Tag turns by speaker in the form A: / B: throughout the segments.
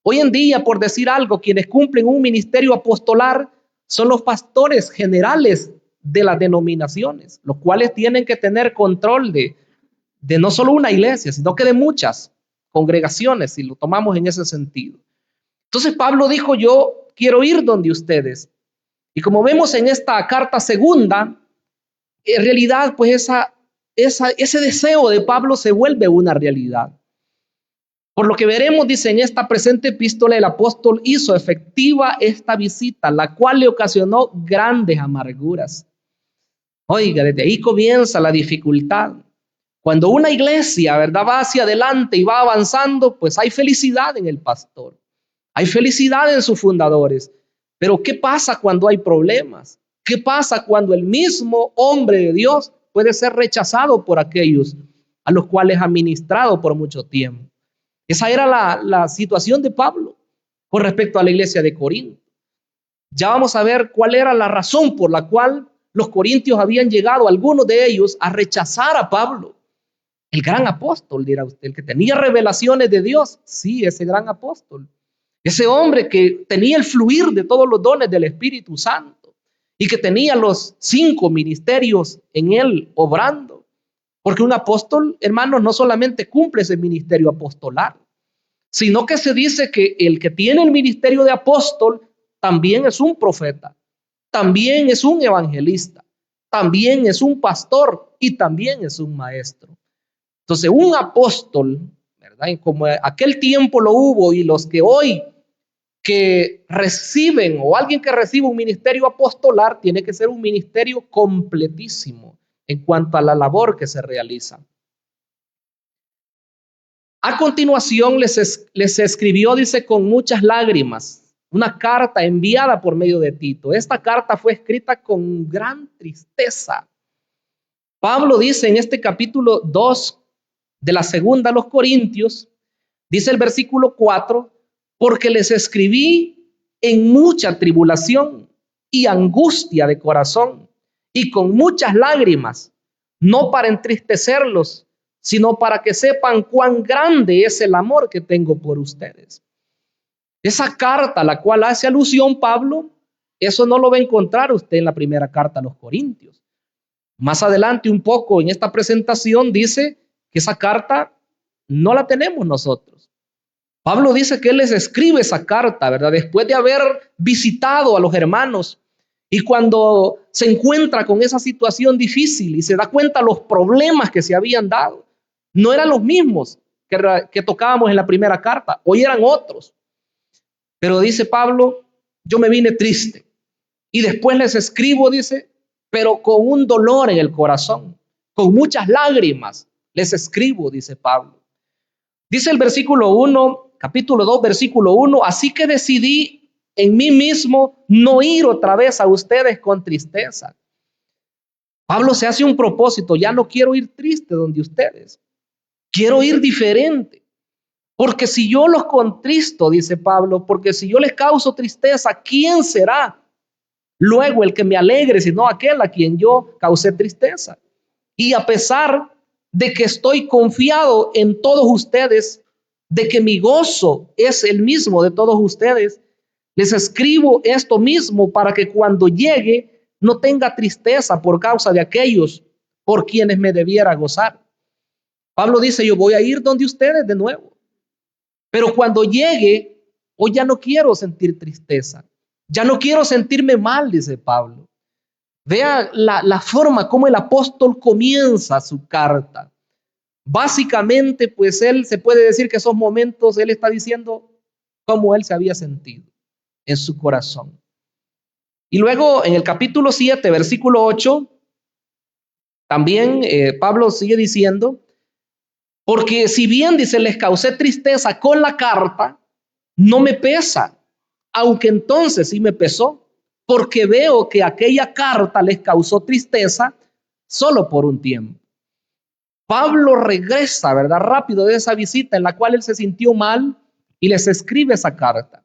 A: Hoy en día, por decir algo, quienes cumplen un ministerio apostolar son los pastores generales de las denominaciones, los cuales tienen que tener control de no solo una iglesia, sino que de muchas congregaciones, si lo tomamos en ese sentido. Entonces Pablo dijo, yo quiero ir donde ustedes. Y como vemos en esta carta segunda, en realidad pues ese deseo de Pablo se vuelve una realidad. Por lo que veremos, dice, en esta presente epístola el apóstol hizo efectiva esta visita, la cual le ocasionó grandes amarguras. Oiga, desde ahí comienza la dificultad. Cuando una iglesia, ¿verdad?, va hacia adelante y va avanzando, pues hay felicidad en el pastor, hay felicidad en sus fundadores. Pero ¿qué pasa cuando hay problemas? ¿Qué pasa cuando el mismo hombre de Dios puede ser rechazado por aquellos a los cuales ha ministrado por mucho tiempo? Esa era la situación de Pablo con respecto a la iglesia de Corinto. Ya vamos a ver cuál era la razón por la cual los corintios habían llegado, algunos de ellos, a rechazar a Pablo. El gran apóstol, dirá usted, el que tenía revelaciones de Dios. Sí, ese gran apóstol. Ese hombre que tenía el fluir de todos los dones del Espíritu Santo y que tenía los 5 ministerios en él obrando. Porque un apóstol, hermanos, no solamente cumple ese ministerio apostolar, sino que se dice que el que tiene el ministerio de apóstol también es un profeta, también es un evangelista, también es un pastor y también es un maestro. Entonces, un apóstol, ¿verdad?, y como aquel tiempo lo hubo y los que hoy que reciben o alguien que recibe un ministerio apostolar tiene que ser un ministerio completísimo en cuanto a la labor que se realiza. A continuación les escribió, dice, con muchas lágrimas, una carta enviada por medio de Tito. Esta carta fue escrita con gran tristeza. Pablo dice en este capítulo 2 de la segunda a los Corintios, dice el versículo 4, porque les escribí en mucha tribulación y angustia de corazón y con muchas lágrimas, no para entristecerlos, sino para que sepan cuán grande es el amor que tengo por ustedes. Esa carta a la cual hace alusión Pablo, eso no lo va a encontrar usted en la primera carta a los Corintios. Más adelante un poco en esta presentación dice que esa carta no la tenemos nosotros. Pablo dice que él les escribe esa carta, ¿verdad?, después de haber visitado a los hermanos y cuando se encuentra con esa situación difícil y se da cuenta los problemas que se habían dado, no eran los mismos que tocábamos en la primera carta, hoy eran otros. Pero dice Pablo, yo me vine triste y después les escribo, dice, pero con un dolor en el corazón, con muchas lágrimas les escribo, dice Pablo. Dice el versículo 1, capítulo 2, versículo 1, así que decidí en mí mismo no ir otra vez a ustedes con tristeza. Pablo se hace un propósito, ya no quiero ir triste donde ustedes, quiero ir diferente. Porque si yo los contristo, dice Pablo, porque si yo les causo tristeza, ¿quién será luego el que me alegre, sino aquel a quien yo causé tristeza? Y a pesar de que estoy confiado en todos ustedes, de que mi gozo es el mismo de todos ustedes, les escribo esto mismo para que cuando llegue no tenga tristeza por causa de aquellos por quienes me debiera gozar. Pablo dice, yo voy a ir donde ustedes de nuevo, pero cuando llegue, hoy ya no quiero sentir tristeza, ya no quiero sentirme mal, dice Pablo. Vea la forma como el apóstol comienza su carta. Básicamente, pues él se puede decir que esos momentos, él está diciendo cómo él se había sentido en su corazón. Y luego en el capítulo 7, versículo 8, también Pablo sigue diciendo, porque si bien, dice, les causé tristeza con la carta, no me pesa, aunque entonces sí me pesó, porque veo que aquella carta les causó tristeza solo por un tiempo. Pablo regresa, ¿verdad?, rápido de esa visita en la cual él se sintió mal y les escribe esa carta.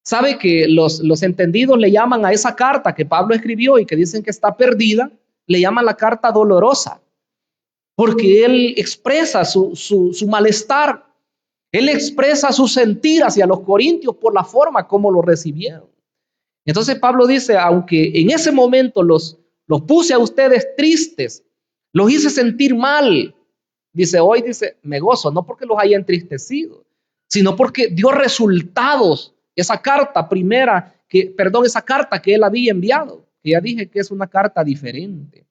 A: Sabe que los entendidos le llaman a esa carta que Pablo escribió y que dicen que está perdida, le llaman la carta dolorosa, porque él expresa su malestar Él expresa su sentir hacia los corintios por la forma como lo recibieron. Entonces Pablo dice, aunque en ese momento los puse a ustedes tristes, los hice sentir mal, dice, hoy dice, me gozo, no porque los haya entristecido, sino porque dio resultados esa carta primera, esa carta que él había enviado, que ya dije que es una carta diferente.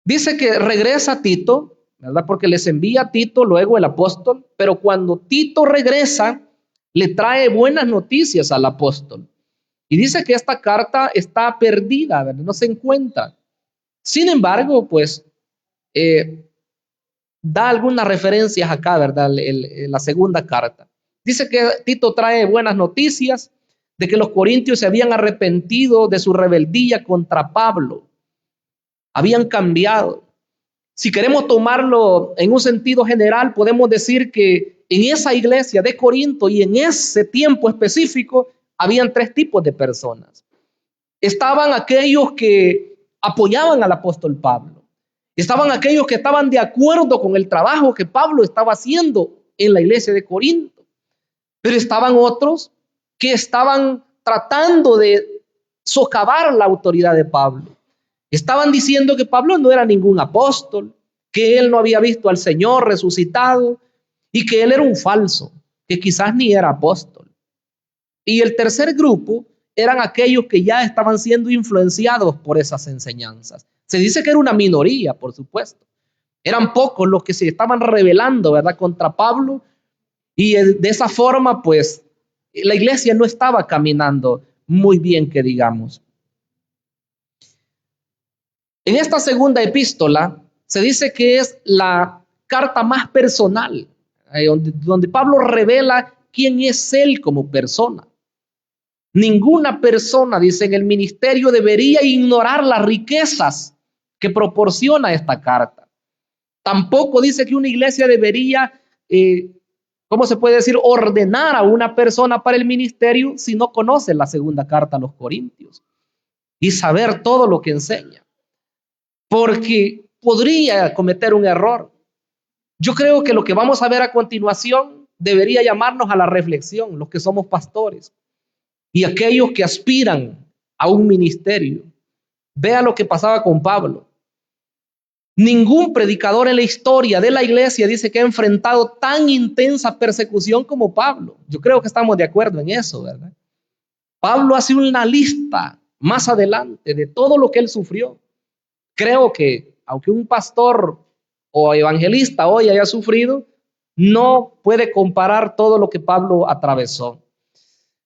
A: Dice que regresa Tito, ¿verdad? Porque les envía a Tito luego el apóstol, pero cuando Tito regresa, le trae buenas noticias al apóstol. Y dice que esta carta está perdida, ¿verdad? No se encuentra. Sin embargo, pues da algunas referencias acá, ¿verdad? La segunda carta. Dice que Tito trae buenas noticias de que los corintios se habían arrepentido de su rebeldía contra Pablo. Habían cambiado. Si queremos tomarlo en un sentido general, podemos decir que en esa iglesia de Corinto y en ese tiempo específico, habían tres tipos de personas. Estaban aquellos que apoyaban al apóstol Pablo. Estaban aquellos que estaban de acuerdo con el trabajo que Pablo estaba haciendo en la iglesia de Corinto. Pero estaban otros que estaban tratando de socavar la autoridad de Pablo. Estaban diciendo que Pablo no era ningún apóstol, que él no había visto al Señor resucitado y que él era un falso, que quizás ni era apóstol. Y el tercer grupo eran aquellos que ya estaban siendo influenciados por esas enseñanzas. Se dice que era una minoría, por supuesto. Eran pocos los que se estaban rebelando, ¿verdad?, contra Pablo. Y de esa forma, pues, la iglesia no estaba caminando muy bien, que digamos. En esta segunda epístola se dice que es la carta más personal, donde Pablo revela quién es él como persona. Ninguna persona, dice, en el ministerio debería ignorar las riquezas que proporciona esta carta. Tampoco dice que una iglesia debería, ¿cómo se puede decir?, ordenar a una persona para el ministerio si no conoce la segunda carta a los Corintios y saber todo lo que enseña, porque podría cometer un error. Yo creo que lo que vamos a ver a continuación debería llamarnos a la reflexión, los que somos pastores y aquellos que aspiran a un ministerio. Vea lo que pasaba con Pablo. Ningún predicador en la historia de la iglesia dice que ha enfrentado tan intensa persecución como Pablo. Yo creo que estamos de acuerdo en eso, ¿verdad? Pablo hace una lista más adelante de todo lo que él sufrió. Creo que aunque un pastor o evangelista hoy haya sufrido, no puede comparar todo lo que Pablo atravesó.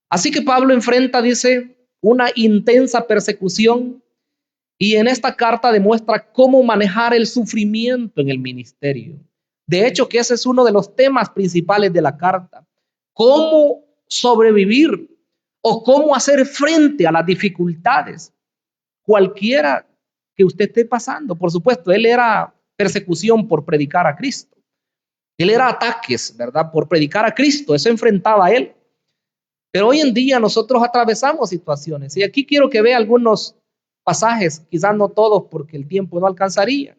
A: Así que Pablo enfrenta, dice, una intensa persecución y en esta carta demuestra cómo manejar el sufrimiento en el ministerio. De hecho, que ese es uno de los temas principales de la carta. Cómo sobrevivir o cómo hacer frente a las dificultades, cualquiera que usted esté pasando. Por supuesto, él era persecución por predicar a Cristo. Él era ataques, ¿verdad?, por predicar a Cristo. Eso enfrentaba a él. Pero hoy en día nosotros atravesamos situaciones. Y aquí quiero que vea algunos pasajes, quizás no todos porque el tiempo no alcanzaría.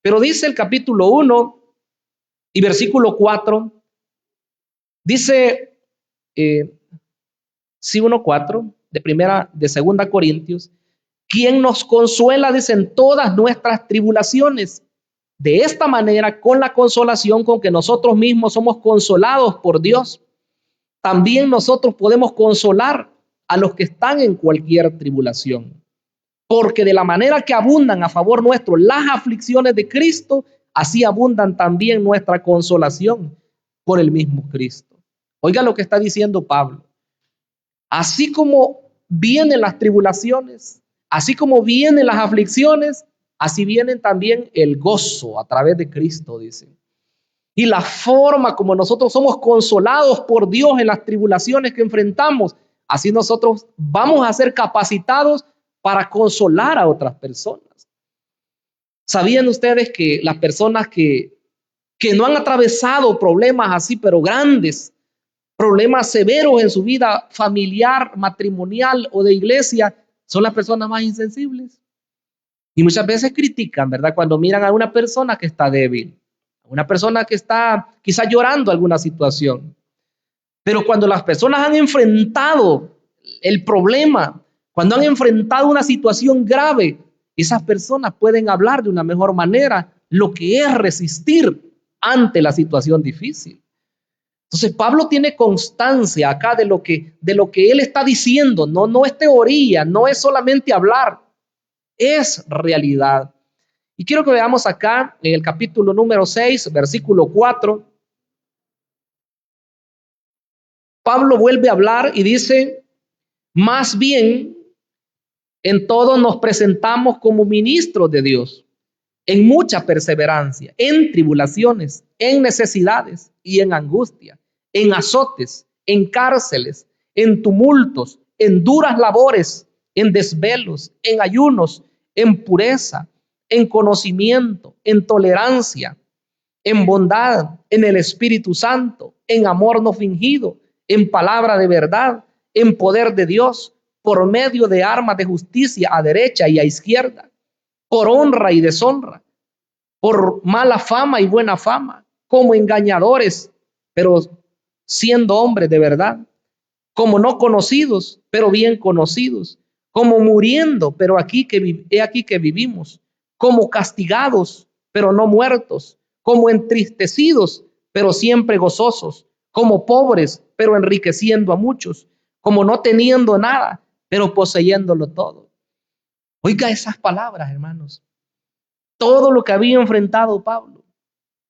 A: Pero dice el capítulo 1 y versículo 4, dice, 1:4 de segunda Corintios, quien nos consuela, dicen, todas nuestras tribulaciones. De esta manera, con la consolación con que nosotros mismos somos consolados por Dios, también nosotros podemos consolar a los que están en cualquier tribulación. Porque de la manera que abundan a favor nuestro las aflicciones de Cristo, así abundan también nuestra consolación por el mismo Cristo. Oiga lo que está diciendo Pablo. Así como vienen las tribulaciones, así como vienen las aflicciones, así vienen también el gozo a través de Cristo, dice. Y la forma como nosotros somos consolados por Dios en las tribulaciones que enfrentamos, así nosotros vamos a ser capacitados para consolar a otras personas. ¿Sabían ustedes que las personas que no han atravesado problemas así, pero grandes, problemas severos en su vida familiar, matrimonial o de iglesia, son las personas más insensibles? Y muchas veces critican, ¿verdad?, cuando miran a una persona que está débil, una persona que está quizás llorando alguna situación. Pero cuando las personas han enfrentado el problema, cuando han enfrentado una situación grave, esas personas pueden hablar de una mejor manera lo que es resistir ante la situación difícil. Entonces Pablo tiene constancia acá de lo que él está diciendo. No es teoría, no es solamente hablar, es realidad. Y quiero que veamos acá en el capítulo número 6, versículo 4. Pablo vuelve a hablar y dice: más bien, en todo nos presentamos como ministros de Dios, en mucha perseverancia, en tribulaciones, en necesidades y en angustia, en azotes, en cárceles, en tumultos, en duras labores, en desvelos, en ayunos, en pureza, en conocimiento, en tolerancia, en bondad, en el Espíritu Santo, en amor no fingido, en palabra de verdad, en poder de Dios, por medio de armas de justicia a derecha y a izquierda, por honra y deshonra, por mala fama y buena fama, como engañadores, pero siendo hombres de verdad, como no conocidos, pero bien conocidos, como muriendo, pero he aquí que vivimos, como castigados, pero no muertos, como entristecidos, pero siempre gozosos, como pobres, pero enriqueciendo a muchos, como no teniendo nada, pero poseyéndolo todo. Oiga esas palabras, hermanos. Todo lo que había enfrentado Pablo.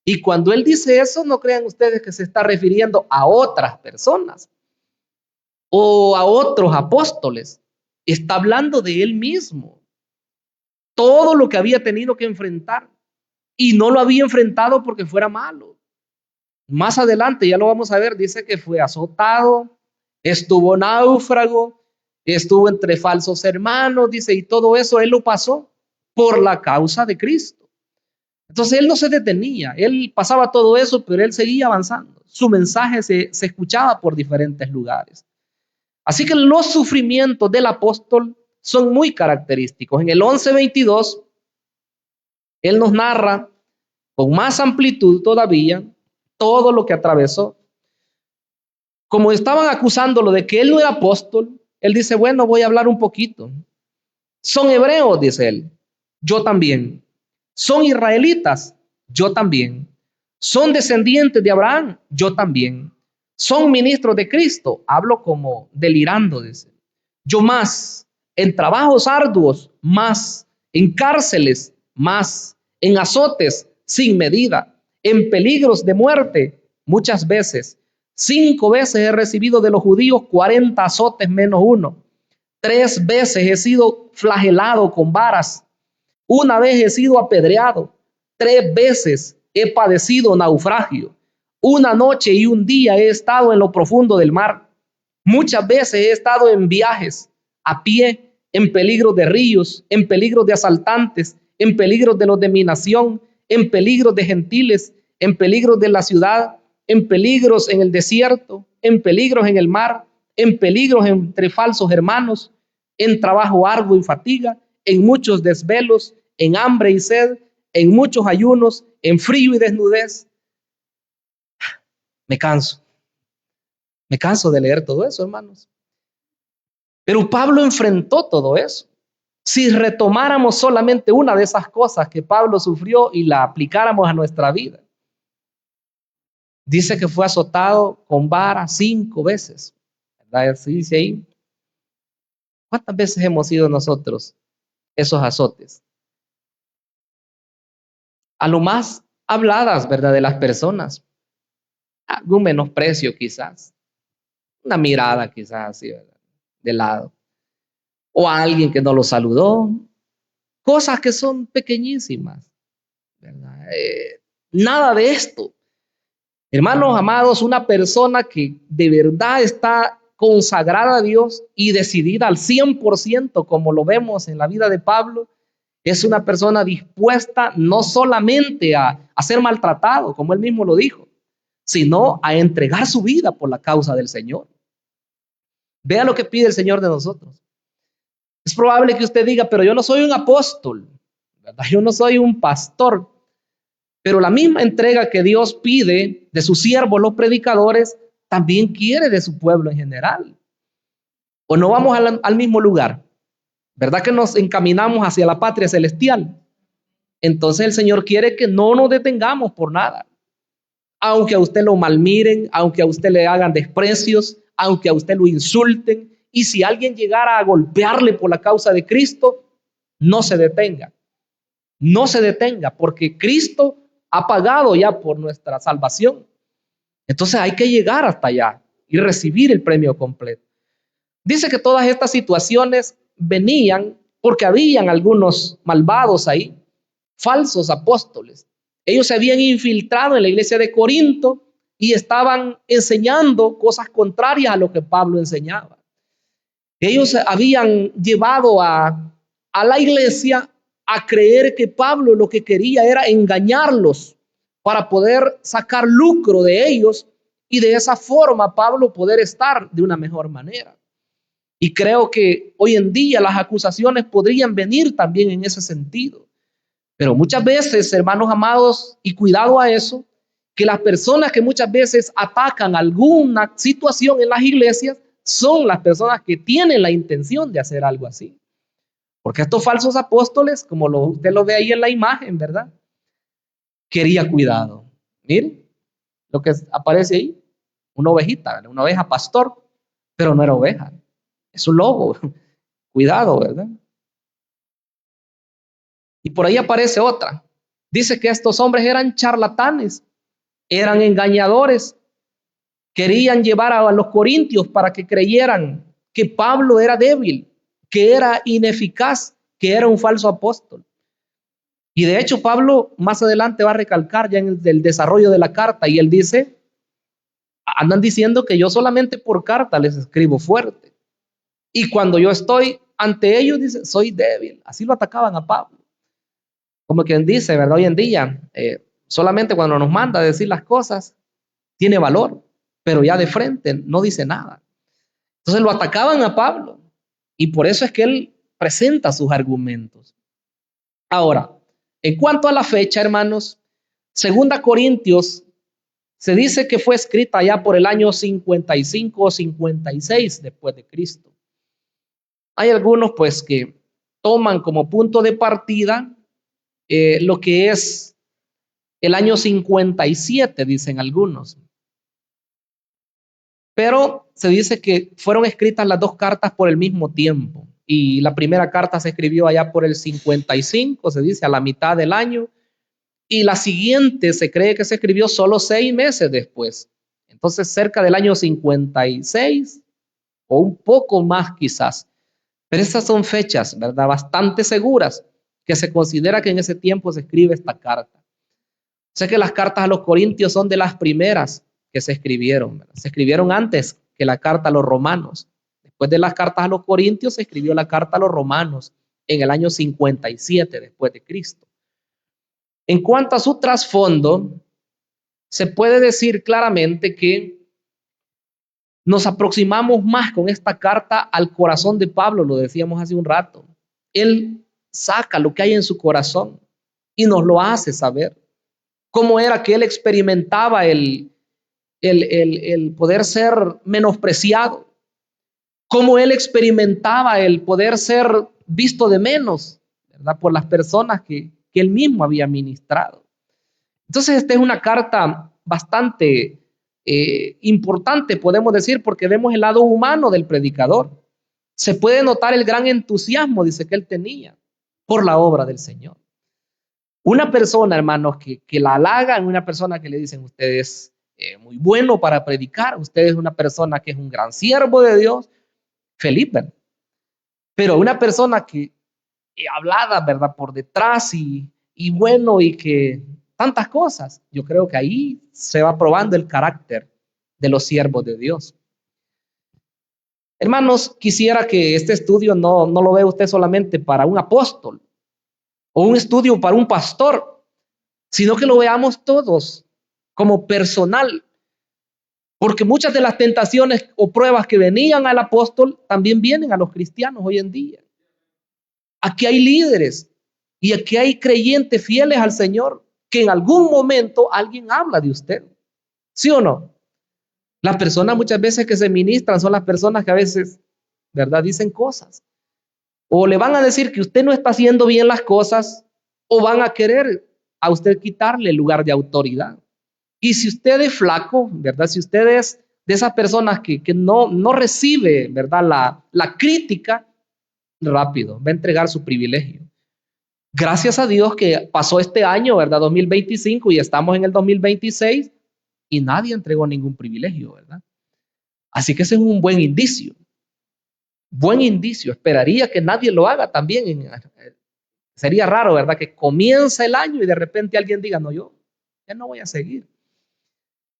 A: Y cuando él dice eso, no crean ustedes que se está refiriendo a otras personas o a otros apóstoles. Está hablando de él mismo. Todo lo que había tenido que enfrentar. Y no lo había enfrentado porque fuera malo. Más adelante, ya lo vamos a ver, dice que fue azotado, estuvo náufrago, estuvo entre falsos hermanos, dice, y todo eso él lo pasó por la causa de Cristo. Entonces él no se detenía, él pasaba todo eso, pero él seguía avanzando. Su mensaje se escuchaba por diferentes lugares. Así que los sufrimientos del apóstol son muy característicos. En el 11:22, él nos narra con más amplitud todavía todo lo que atravesó. Como estaban acusándolo de que él no era apóstol, él dice, bueno, voy a hablar un poquito. Son hebreos, dice él, yo también. Son israelitas, yo también. Son descendientes de Abraham, yo también. Son ministros de Cristo, hablo como delirando, dice. Yo más, en trabajos arduos, más, en cárceles, más, en azotes sin medida, en peligros de muerte, muchas veces. 5 veces he recibido de los judíos 40 azotes menos uno. 3 veces he sido flagelado con varas. 1 vez he sido apedreado. 3 veces he padecido naufragio. 1 noche y 1 día he estado en lo profundo del mar. Muchas veces he estado en viajes a pie, en peligro de ríos, en peligro de asaltantes, en peligro de los de mi nación, en peligro de gentiles, en peligro de la ciudad, en peligros en el desierto, en peligros en el mar, en peligros entre falsos hermanos, en trabajo arduo y fatiga, en muchos desvelos, en hambre y sed, en muchos ayunos, en frío y desnudez. Me canso de leer todo eso, hermanos. Pero Pablo enfrentó todo eso. Si retomáramos solamente una de esas cosas que Pablo sufrió y la aplicáramos a nuestra vida, dice que fue azotado con vara 5 veces, ¿verdad? Así dice ahí. ¿Cuántas veces hemos sido nosotros esos azotes? A lo más habladas, ¿verdad? De las personas. Algún menosprecio quizás. Una mirada quizás así, ¿verdad? De lado. O a alguien que no lo saludó. Cosas que son pequeñísimas, ¿verdad? Nada de esto. Hermanos amados, una persona que de verdad está consagrada a Dios y decidida al 100%, como lo vemos en la vida de Pablo, es una persona dispuesta no solamente a ser maltratado, como él mismo lo dijo, sino a entregar su vida por la causa del Señor. Vea lo que pide el Señor de nosotros. Es probable que usted diga, pero yo no soy un apóstol, ¿verdad? Yo no soy un pastor. Pero la misma entrega que Dios pide de sus siervos, los predicadores, también quiere de su pueblo en general. O no vamos al mismo lugar, ¿verdad? Que nos encaminamos hacia la patria celestial. Entonces el Señor quiere que no nos detengamos por nada. Aunque a usted lo malmiren, aunque a usted le hagan desprecios, aunque a usted lo insulten, y si alguien llegara a golpearle por la causa de Cristo, no se detenga. No se detenga, porque Cristo ha pagado ya por nuestra salvación. Entonces hay que llegar hasta allá y recibir el premio completo. Dice que todas estas situaciones venían porque habían algunos malvados ahí, falsos apóstoles. Ellos se habían infiltrado en la iglesia de Corinto y estaban enseñando cosas contrarias a lo que Pablo enseñaba. Ellos habían llevado a la iglesia a creer que Pablo lo que quería era engañarlos para poder sacar lucro de ellos y de esa forma Pablo poder estar de una mejor manera. Y creo que hoy en día las acusaciones podrían venir también en ese sentido. Pero muchas veces, hermanos amados, y cuidado a eso, que las personas que muchas veces atacan alguna situación en las iglesias son las personas que tienen la intención de hacer algo así. Porque estos falsos apóstoles, como usted lo ve ahí en la imagen, ¿verdad? Quería cuidado. Miren lo que aparece ahí, una ovejita, una oveja pastor, pero no era oveja, es un lobo. Cuidado, ¿verdad? Y por ahí aparece otra. Dice que estos hombres eran charlatanes, eran engañadores, querían llevar a los corintios para que creyeran que Pablo era débil, que era ineficaz, que era un falso apóstol. Y de hecho Pablo más adelante va a recalcar ya en el desarrollo de la carta y él dice, andan diciendo que yo solamente por carta les escribo fuerte. Y cuando yo estoy ante ellos, dice, soy débil. Así lo atacaban a Pablo. Como quien dice, ¿verdad? Hoy en día, solamente cuando nos manda a decir las cosas, tiene valor, pero ya de frente no dice nada. Entonces lo atacaban a Pablo y por eso es que él presenta sus argumentos. Ahora, en cuanto a la fecha, hermanos, 2 Corintios se dice que fue escrita ya por el año 55 o 56 después de Cristo. Hay algunos pues que toman como punto de partida lo que es el año 57, dicen algunos. Pero se dice que fueron escritas las dos cartas por el mismo tiempo. Y la primera carta se escribió allá por el 55, se dice, a la mitad del año. Y la siguiente se cree que se escribió solo 6 meses después. Entonces, cerca del año 56 o un poco más quizás. Pero esas son fechas, ¿verdad? Bastante seguras que se considera que en ese tiempo se escribe esta carta. Sé que las cartas a los corintios son de las primeras que se escribieron, ¿verdad? Se escribieron antes que la carta a los romanos. Después de las cartas a los corintios se escribió la carta a los romanos en el año 57 después de Cristo. En cuanto a su trasfondo, se puede decir claramente que nos aproximamos más con esta carta al corazón de Pablo, lo decíamos hace un rato. Él saca lo que hay en su corazón y nos lo hace saber. Cómo era que él experimentaba el poder ser menospreciado, cómo él experimentaba el poder ser visto de menos, ¿verdad? Por las personas que él mismo había ministrado. Entonces, esta es una carta bastante importante, podemos decir, porque vemos el lado humano del predicador. Se puede notar el gran entusiasmo, dice, que él tenía por la obra del Señor. Una persona, hermanos, que la halagan, una persona que le dicen, usted es muy bueno para predicar, usted es una persona que es un gran siervo de Dios, Felipe. Pero una persona que hablada, ¿verdad? Por detrás y bueno, y que tantas cosas, yo creo que ahí se va probando el carácter de los siervos de Dios. Hermanos, quisiera que este estudio no lo vea usted solamente para un apóstol o un estudio para un pastor, sino que lo veamos todos como personal, porque muchas de las tentaciones o pruebas que venían al apóstol también vienen a los cristianos hoy en día. Aquí hay líderes y aquí hay creyentes fieles al Señor que en algún momento alguien habla de usted. ¿Sí o no? Las personas muchas veces que se ministran son las personas que a veces, ¿verdad?, dicen cosas. O le van a decir que usted no está haciendo bien las cosas, o van a querer a usted quitarle el lugar de autoridad. Y si usted es flaco, ¿verdad? Si usted es de esas personas que no recibe, ¿verdad?, la crítica, rápido, va a entregar su privilegio. Gracias a Dios que pasó este año, ¿verdad? 2025 y estamos en el 2026 y nadie entregó ningún privilegio, ¿verdad? Así que ese es un buen indicio. Buen indicio. Esperaría que nadie lo haga también. Sería raro, ¿verdad? Que comienza el año y de repente alguien diga, no, yo ya no voy a seguir.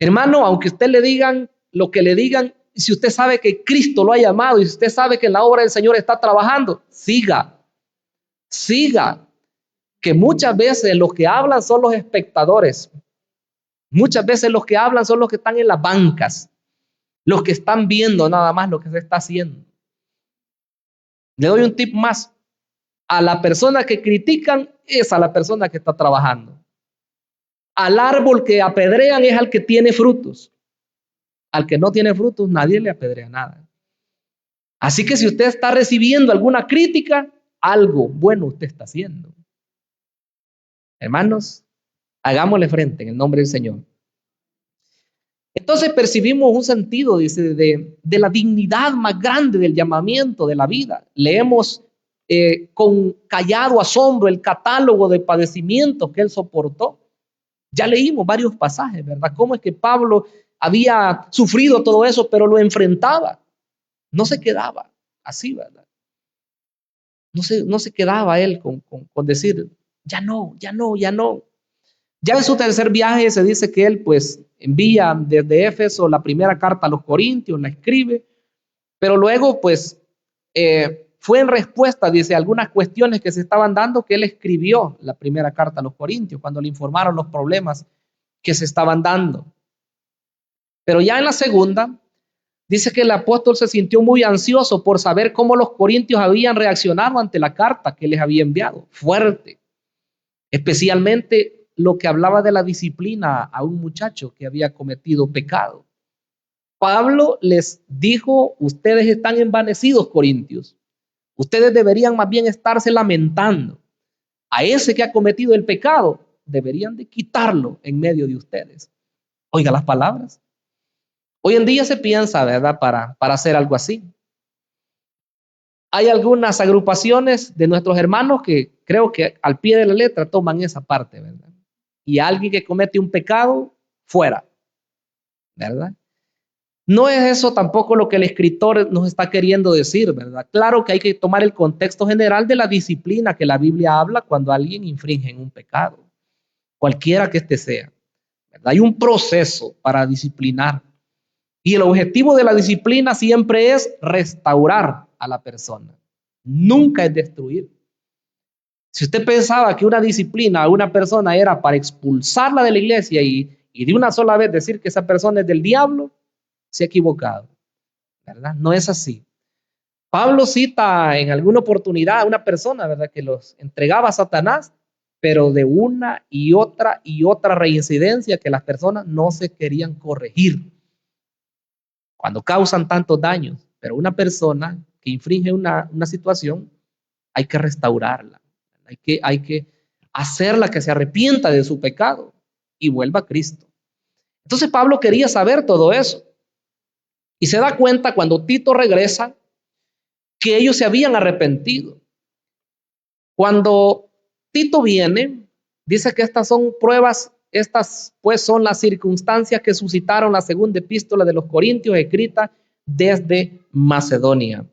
A: Hermano, aunque usted le digan lo que le digan, si usted sabe que Cristo lo ha llamado y si usted sabe que en la obra del Señor está trabajando, siga, siga. Que muchas veces los que hablan son los espectadores. Muchas veces los que hablan son los que están en las bancas, los que están viendo nada más lo que se está haciendo. Le doy un tip más. A la persona que critican es a la persona que está trabajando. Al árbol que apedrean es al que tiene frutos. Al que no tiene frutos, nadie le apedrea nada. Así que si usted está recibiendo alguna crítica, algo bueno usted está haciendo. Hermanos, hagámosle frente en el nombre del Señor. Entonces percibimos un sentido, dice, de la dignidad más grande del llamamiento de la vida. Leemos con callado asombro el catálogo de padecimientos que él soportó. Ya leímos varios pasajes, ¿verdad? Cómo es que Pablo había sufrido todo eso, pero lo enfrentaba. No se quedaba así, ¿verdad? No se quedaba él con decir, ya no, ya no, ya no. Ya en su tercer viaje se dice que él pues envía desde Éfeso la primera carta a los Corintios, la escribe, pero luego pues fue en respuesta, dice, a algunas cuestiones que se estaban dando que él escribió la primera carta a los Corintios cuando le informaron los problemas que se estaban dando. Pero ya en la segunda, dice que el apóstol se sintió muy ansioso por saber cómo los corintios habían reaccionado ante la carta que les había enviado. Fuerte. Especialmente lo que hablaba de la disciplina a un muchacho que había cometido pecado. Pablo les dijo, ustedes están envanecidos, corintios. Ustedes deberían más bien estarse lamentando. A ese que ha cometido el pecado, deberían de quitarlo en medio de ustedes. Oiga las palabras. Hoy en día se piensa, ¿verdad?, para hacer algo así. Hay algunas agrupaciones de nuestros hermanos que creo que al pie de la letra toman esa parte, ¿verdad? Y alguien que comete un pecado, fuera, ¿verdad? No es eso tampoco lo que el escritor nos está queriendo decir, ¿verdad? Claro que hay que tomar el contexto general de la disciplina que la Biblia habla cuando alguien infringe en un pecado, cualquiera que este sea, ¿verdad? Hay un proceso para disciplinar. Y el objetivo de la disciplina siempre es restaurar a la persona, nunca es destruir. Si usted pensaba que una disciplina a una persona era para expulsarla de la iglesia y de una sola vez decir que esa persona es del diablo, se ha equivocado, ¿verdad? No es así. Pablo cita en alguna oportunidad a una persona, ¿verdad?, que los entregaba a Satanás, pero de una y otra reincidencia que las personas no se querían corregir. Cuando causan tantos daños, pero una persona que infringe una situación, hay que restaurarla, hay que hacerla que se arrepienta de su pecado y vuelva a Cristo. Entonces Pablo quería saber todo eso y se da cuenta cuando Tito regresa que ellos se habían arrepentido. Cuando Tito viene, dice que estas son pruebas. Estas pues son las circunstancias que suscitaron la segunda epístola de los Corintios escrita desde Macedonia.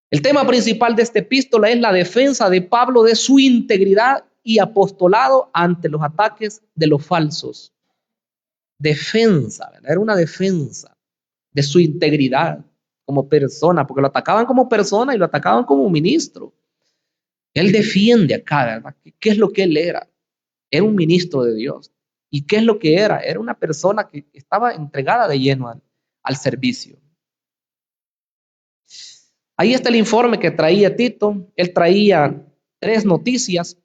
A: El tema principal de esta epístola es la defensa de Pablo de su integridad y apostolado ante los ataques de los falsos. Defensa, ¿verdad? Era una defensa de su integridad como persona, porque lo atacaban como persona y lo atacaban como ministro. Él defiende acá, ¿verdad? ¿Qué es lo que él era? Era un ministro de Dios. ¿Y qué es lo que era? Era una persona que estaba entregada de lleno al servicio. Ahí está el informe que traía Tito. Él traía 3 noticias.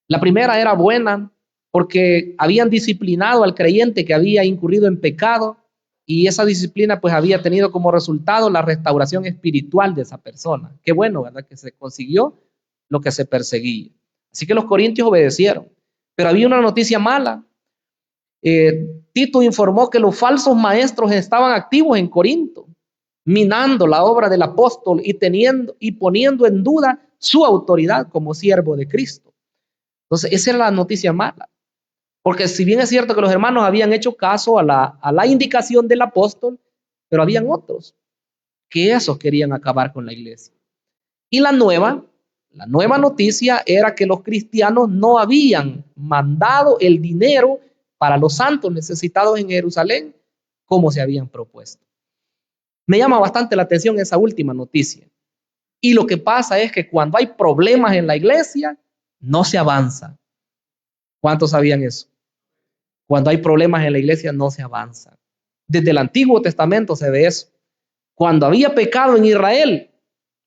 A: La primera era buena. porque habían disciplinado al creyente que había incurrido en pecado y esa disciplina pues había tenido como resultado la restauración espiritual de esa persona. Qué bueno, ¿verdad? Que se consiguió lo que se perseguía. Así que los corintios obedecieron, pero había una noticia mala. Tito informó que los falsos maestros estaban activos en Corinto, minando la obra del apóstol y poniendo en duda su autoridad como siervo de Cristo. Entonces, esa era la noticia mala. Porque si bien es cierto que los hermanos habían hecho caso a la indicación del apóstol, pero habían otros que esos querían acabar con la iglesia. Y la nueva noticia era que los cristianos no habían mandado el dinero para los santos necesitados en Jerusalén como se habían propuesto. Me llama bastante la atención esa última noticia. Y lo que pasa es que cuando hay problemas en la iglesia, no se avanza. ¿Cuántos sabían eso? Cuando hay problemas en la iglesia, no se avanza. Desde el Antiguo Testamento se ve eso. Cuando había pecado en Israel,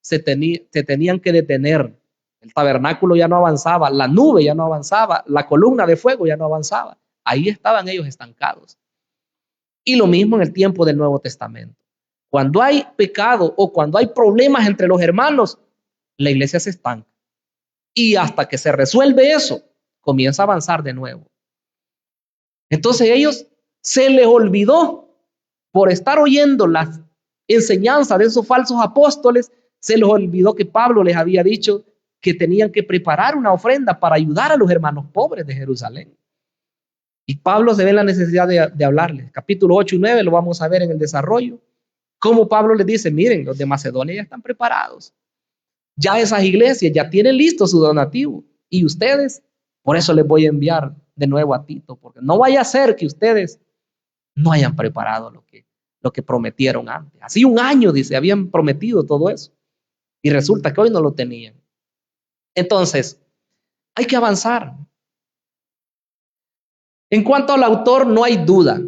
A: se tenían que detener. El tabernáculo ya no avanzaba, la nube ya no avanzaba, la columna de fuego ya no avanzaba. Ahí estaban ellos estancados. Y lo mismo en el tiempo del Nuevo Testamento. Cuando hay pecado o cuando hay problemas entre los hermanos, la iglesia se estanca. Y hasta que se resuelve eso, comienza a avanzar de nuevo. Entonces ellos se les olvidó, por estar oyendo las enseñanzas de esos falsos apóstoles, se les olvidó que Pablo les había dicho que tenían que preparar una ofrenda para ayudar a los hermanos pobres de Jerusalén. Y Pablo se ve en la necesidad de hablarles. Capítulo 8 y 9 lo vamos a ver en el desarrollo. Como Pablo les dice, miren, los de Macedonia ya están preparados. Ya esas iglesias ya tienen listo su donativo. Y ustedes, por eso les voy a enviar de nuevo a Tito, porque no vaya a ser que ustedes no hayan preparado lo que prometieron antes. Así un año, dice, habían prometido todo eso. Y resulta que hoy no lo tenían. Entonces, hay que avanzar. En cuanto al autor, no hay duda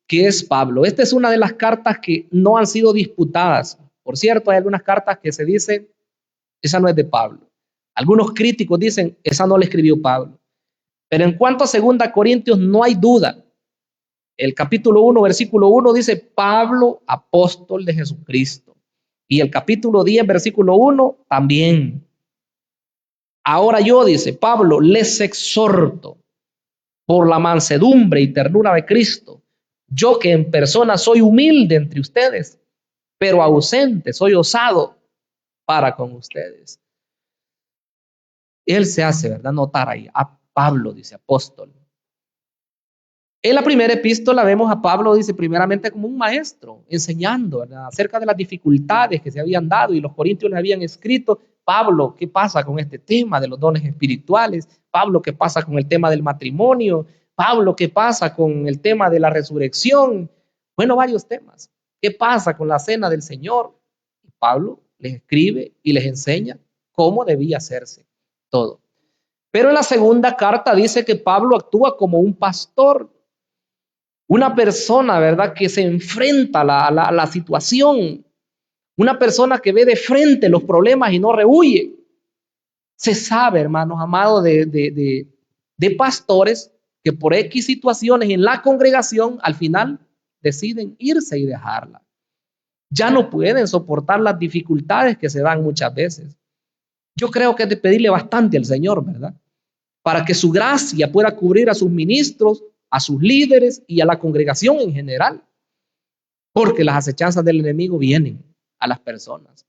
A: que es Pablo. Esta es una de las cartas que no han sido disputadas. Por cierto, hay algunas cartas que se dicen, esa no es de Pablo. Algunos críticos dicen, esa no la escribió Pablo. Pero en cuanto a 2 Corintios, no hay duda. El capítulo 1, versículo 1 dice, Pablo, apóstol de Jesucristo. Y el capítulo 10, versículo 1, también. Ahora yo, dice Pablo, les exhorto por la mansedumbre y ternura de Cristo, yo que en persona soy humilde entre ustedes, pero ausente, soy osado para con ustedes. Él se hace, ¿verdad?, notar ahí a Pablo, dice apóstol. En la primera epístola vemos a Pablo, dice, primeramente como un maestro, enseñando, ¿verdad?, acerca de las dificultades que se habían dado y los corintios le habían escrito, Pablo, ¿qué pasa con este tema de los dones espirituales? Pablo, ¿qué pasa con el tema del matrimonio? Pablo, ¿qué pasa con el tema de la resurrección? Bueno, varios temas. ¿Qué pasa con la cena del Señor? Y Pablo les escribe y les enseña cómo debía hacerse todo. Pero en la segunda carta dice que Pablo actúa como un pastor, una persona, ¿verdad?, que se enfrenta a la situación, una persona que ve de frente los problemas y no rehuye. Se sabe, hermanos amados, de pastores que por X situaciones en la congregación al final deciden irse y dejarla. Ya no pueden soportar las dificultades que se dan muchas veces. Yo creo que es de pedirle bastante al Señor, ¿verdad?, para que su gracia pueda cubrir a sus ministros, a sus líderes y a la congregación en general. Porque las acechanzas del enemigo vienen a las personas.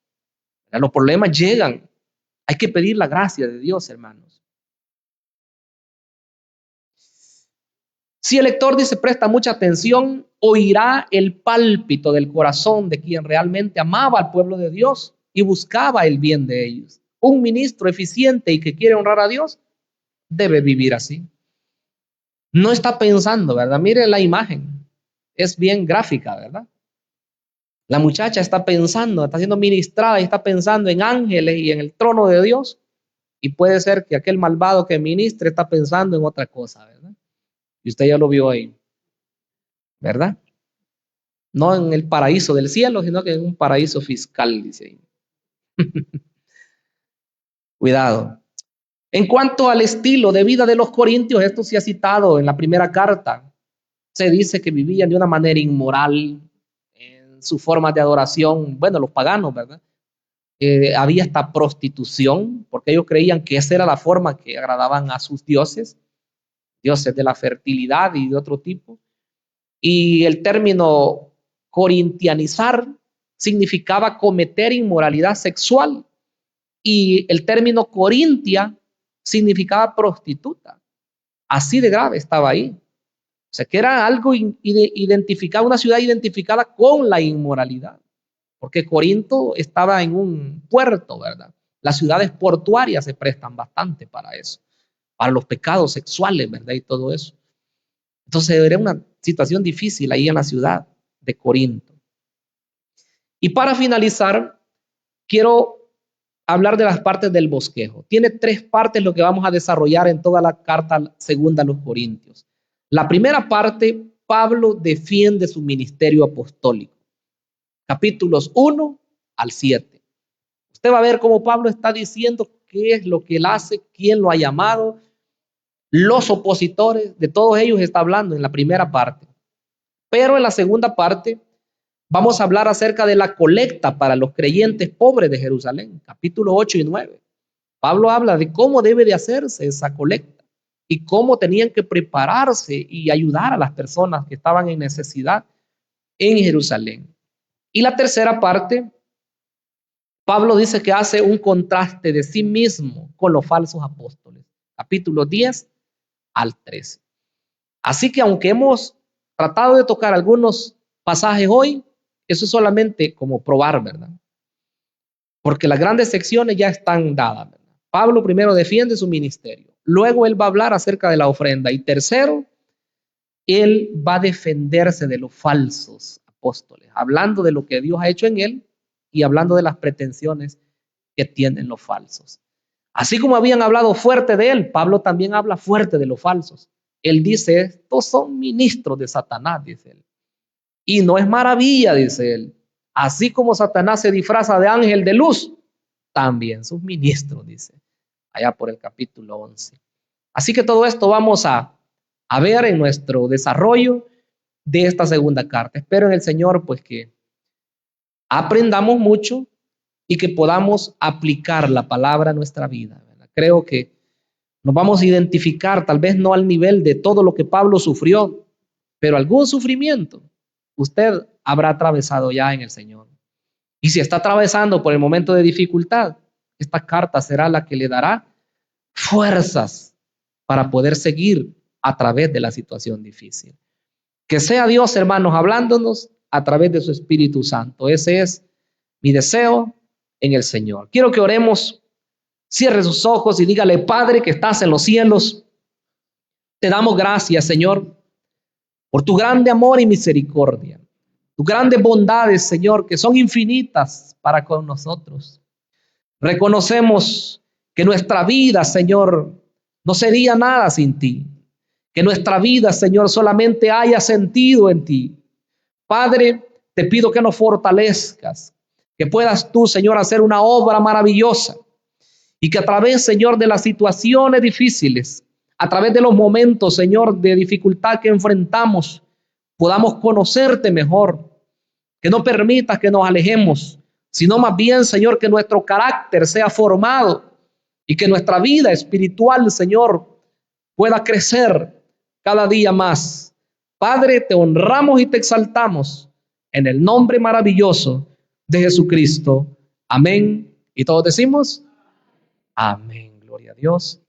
A: Los problemas llegan. Hay que pedir la gracia de Dios, hermanos. Si el lector dice presta mucha atención, oirá el pálpito del corazón de quien realmente amaba al pueblo de Dios y buscaba el bien de ellos. Un ministro eficiente y que quiere honrar a Dios debe vivir así. No está pensando, ¿verdad? Mire la imagen. Es bien gráfica, ¿verdad? La muchacha está pensando, está siendo ministrada y está pensando en ángeles y en el trono de Dios. Y puede ser que aquel malvado que ministre está pensando en otra cosa, ¿verdad? Y usted ya lo vio ahí, ¿verdad? No en el paraíso del cielo, sino que en un paraíso fiscal, dice ahí. Cuidado. En cuanto al estilo de vida de los corintios, esto se ha citado en la primera carta. Se dice que vivían de una manera inmoral en su forma de adoración. Bueno, los paganos, ¿verdad? Había hasta prostitución, porque ellos creían que esa era la forma que agradaban a sus dioses, dioses de la fertilidad y de otro tipo. Y el término corintianizar significaba cometer inmoralidad sexual, y el término corintia significaba prostituta. Así de grave estaba ahí. O sea, que era algo identificado, una ciudad identificada con la inmoralidad, porque Corinto estaba en un puerto, ¿verdad? Las ciudades portuarias se prestan bastante para eso, para los pecados sexuales, ¿verdad? Y todo eso. Entonces era una situación difícil ahí en la ciudad de Corinto. Y para finalizar, quiero hablar de las partes del bosquejo. Tiene 3 partes lo que vamos a desarrollar en toda la carta segunda a los Corintios. La primera parte, Pablo defiende su ministerio apostólico. Capítulos 1 al 7. Usted va a ver cómo Pablo está diciendo qué es lo que él hace, quién lo ha llamado, los opositores, de todos ellos está hablando en la primera parte. Pero en la segunda parte vamos a hablar acerca de la colecta para los creyentes pobres de Jerusalén, capítulos 8 y 9. Pablo habla de cómo debe de hacerse esa colecta y cómo tenían que prepararse y ayudar a las personas que estaban en necesidad en Jerusalén. Y la tercera parte, Pablo dice que hace un contraste de sí mismo con los falsos apóstoles, capítulos 10 al 13. Así que aunque hemos tratado de tocar algunos pasajes hoy, eso es solamente como probar, ¿verdad? Porque las grandes secciones ya están dadas, ¿verdad? Pablo primero defiende su ministerio, luego él va a hablar acerca de la ofrenda y tercero, él va a defenderse de los falsos apóstoles, hablando de lo que Dios ha hecho en él y hablando de las pretensiones que tienen los falsos. Así como habían hablado fuerte de él, Pablo también habla fuerte de los falsos. Él dice, estos son ministros de Satanás, dice él. Y no es maravilla, dice él. Así como Satanás se disfraza de ángel de luz, también sus ministros, dice, allá por el capítulo 11. Así que todo esto vamos a ver en nuestro desarrollo de esta segunda carta. Espero en el Señor, pues, que aprendamos mucho y que podamos aplicar la palabra a nuestra vida, ¿verdad? Creo que nos vamos a identificar, tal vez no al nivel de todo lo que Pablo sufrió, pero algún sufrimiento usted habrá atravesado ya en el Señor. Y si está atravesando por el momento de dificultad, esta carta será la que le dará fuerzas para poder seguir a través de la situación difícil. Que sea Dios, hermanos, hablándonos a través de su Espíritu Santo. Ese es mi deseo en el Señor. Quiero que oremos. Cierre sus ojos y dígale: Padre que estás en los cielos, te damos gracias, Señor, por tu grande amor y misericordia, tus grandes bondades, Señor, que son infinitas para con nosotros. Reconocemos que nuestra vida, Señor, no sería nada sin ti, que nuestra vida, Señor, solamente haya sentido en ti. Padre, te pido que nos fortalezcas, que puedas tú, Señor, hacer una obra maravillosa y que a través, Señor, de las situaciones difíciles, a través de los momentos, Señor, de dificultad que enfrentamos, podamos conocerte mejor, que no permitas que nos alejemos, sino más bien, Señor, que nuestro carácter sea formado y que nuestra vida espiritual, Señor, pueda crecer cada día más. Padre, te honramos y te exaltamos en el nombre maravilloso de Jesucristo. Amén. Y todos decimos: amén. Gloria a Dios.